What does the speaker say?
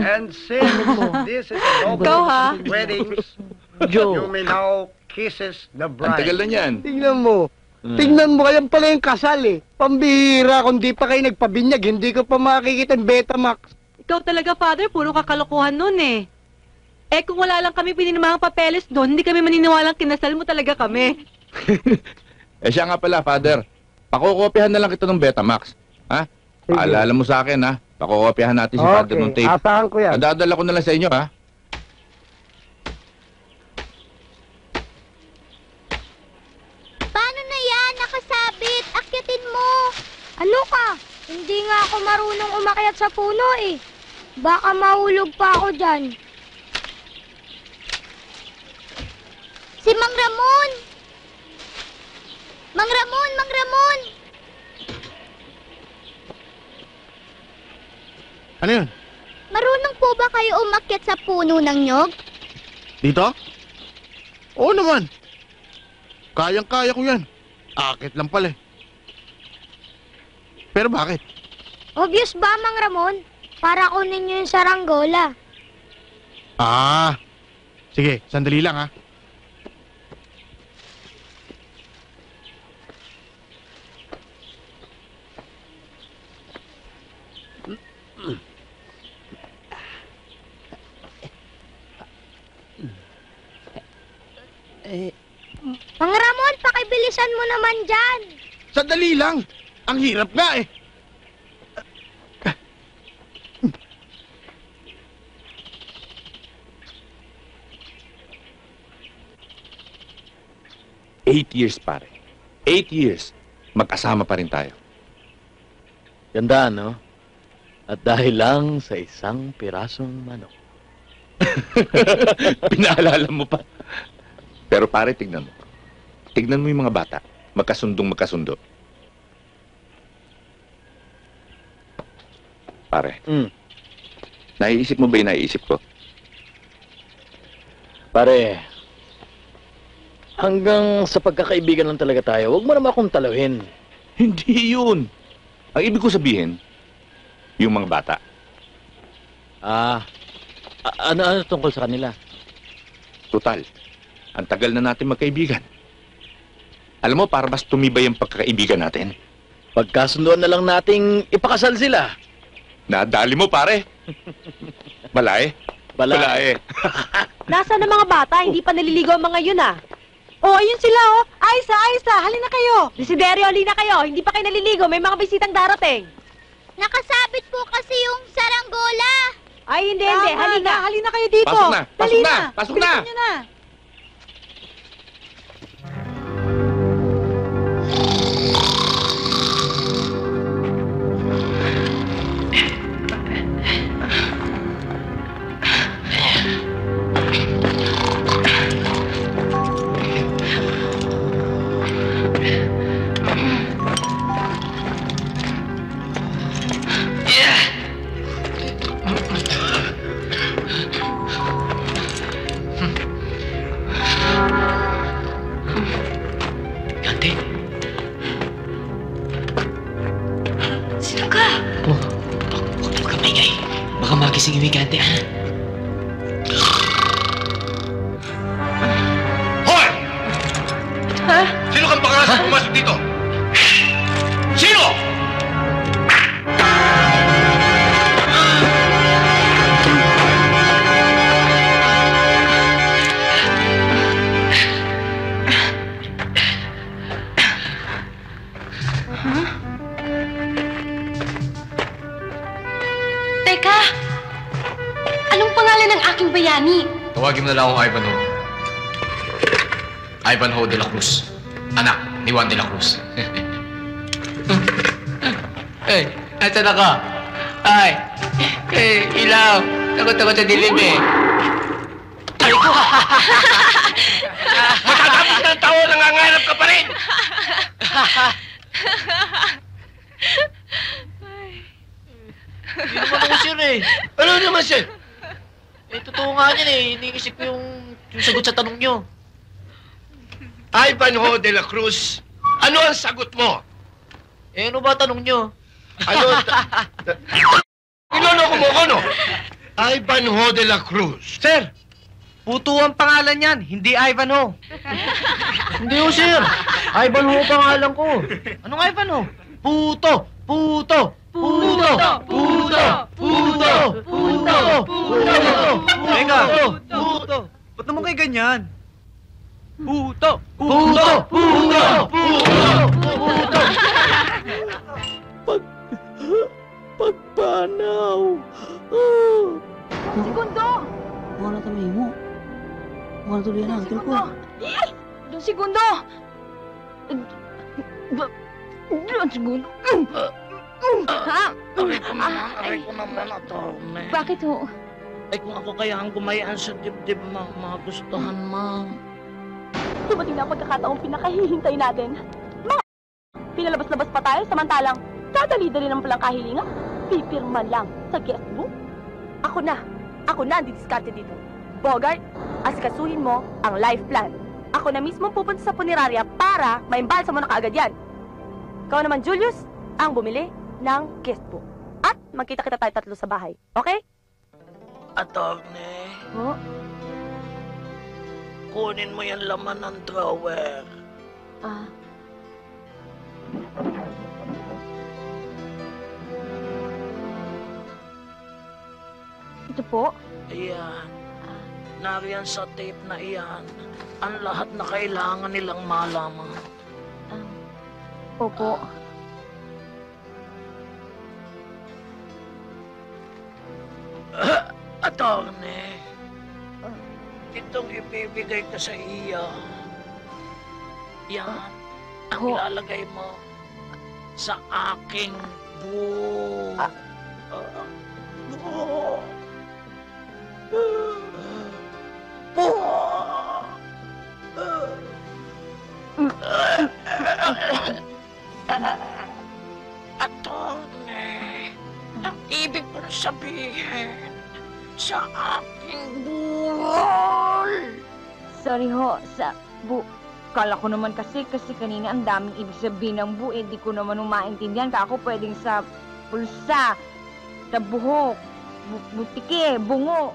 And since this is a Go, ha? weddings, Joe. you may now kisses the Ang tagal bride. na niyan. Tingnan mo. Tingnan mo, kaya pala yung kasal eh. Pambihira, kung di pa kayo nagpabinyag, hindi ko pa makikita yung Betamax. Ikaw talaga, Father, puro kakalokohan nun eh. Eh, kung wala lang kami pininimangang papeles doon, hindi kami maniniwalang kinasal mo talaga kami. Eh siya nga pala, Father. Pakukopyahan na lang kita ng Betamax. Ha? Sige. Paalala mo sa akin, ha? Pakukopyahan natin si Father ng Okay, tape. asahan ko yan. Dadala ko na lang sa inyo, ha? Paano na yan? Nakasabit. Akyatin mo. Ano ka? Hindi nga ako marunong umakyat sa puno eh. Baka mahulog pa ako dyan. Si Mang Ramon! Mang Ramon! Mang Ramon! Ano yun? Marunong po ba kayo umakyat sa puno ng nyog? Dito? Oo naman. Kayang-kaya ko yan. Akit lang pala eh. Pero bakit? Obvious ba, Mang Ramon? Para kunin nyo yung saranggola. Ah, sige, sandali lang ha. Mang Ramon, pakibilisan mo naman dyan. Sandali lang. Ang hirap nga eh. Eight years, pare. 8 years. Magkasama pa rin tayo. Ganda, no? At dahil lang sa isang pirasong manok. Pinaalala mo pa. Pero pare, tignan mo. Tignan mo yung mga bata. Magkasundong magkasundo. Pare, naiisip mo ba yung naiisip ko? Pare, hanggang sa pagkakaibigan lang talaga tayo. Huwag mo naman akong talawin. Hindi yun. Ang ibig ko sabihin, yung mga bata. Ano tungkol sa kanila? Total, ang tagal na natin magkaibigan. Alam mo, para mas tumibay ang pagkakaibigan natin. Pagkasunduan na lang nating ipakasal sila. Nadali mo, pare. Balae. Balae. Nasaan ang mga bata? Hindi pa naliligo ang mga yun ah. Oh, ayun sila oh. Aisa, halina kayo. Desiderio, halina kayo. Hindi pa kayo naliligo. May mga bisitang darating. Nakasabit po kasi yung saranggola. Ay, hindi. Halina kayo dito. Pasok na, pasok Dali na, pasok na. Bilisan nyo na. Gante? Sino ka? Oh, huwag ka maingay. Baka magising yung Gante, ha? Hoy! Ha? Sino kang pangalas pumasok dito? Sino? Teka! Anong pangalan ng aking bayani? Tawagin mo na lang akong Ivanhoe. Ivanhoe de la Cruz. Anak ni Juan de la Cruz. Ay, asa na ka? Ay, ilaw. Takot sa dilim eh. Ay ko! Matatapos ng tao, nangangarap ka pa rin! Hindi naman ako sir eh. Ano naman siya? Eh, totoo nga yan eh. Iniisip ko yung sagot sa tanong nyo. Ivanhoe de la Cruz, ano ang sagot mo? Eh, ano ba tanong nyo? Ano? Niloloko mo ko, no? Ivanhoe de la Cruz. Sir, Puto ang pangalan yan, hindi Ivanhoe. Hindi ho, sir. Ivanhoe pangalan ko. Anong Ivanhoe? Puto! Puto! Puto! Puto! Puto! Puto! Puto! Teka! Puto! Ba't naman kayo ganyan? Puto! Puto! Puto! Puto! Pagpanaw. Segundo! Wala kami mo. Wala tuloy na. Ito ko. Dos segundo! Dos segundo! Ha? Aray ko naman attorney. Bakit ho? Ay kung ako kaya ang gumayaan sa dibdib, magustuhan, ma. Dumating na ang pagkakataong pinakahihintay natin. Mga pinalabas-labas pa tayo, samantalang dadali-dali ng palang kahilingan. Pipirma lang sa guestbook. Ako na ang didiskarte dito. Bogart, asikasuhin mo ang life plan. Ako na mismo pupunta sa punerarya para maimbalsa mo na kaagad yan. Ikaw naman, Julius, ang bumili ng guestbook. At magkita-kita tayo tatlo sa bahay. Okay? Attorney, Oh? kunin mo yung laman ng drawer. Ah. Ito po? Ayan. Nariyan sa tape na iyan ang lahat na kailangan nilang malaman. Opo. Attorney, itong ibibigay ko sa iyo. Yan, ang Ho. ilalagay mo sa aking buo. Buo. Attorney, ang ibig ko na sabihin sa aking buhol. Sorry ho, kala ko naman kasi kanina ang daming ibig sabihin ng buo, di ko naman maintindihan. Kako pwedeng sa pulsa, sa buhok, butike, bungo.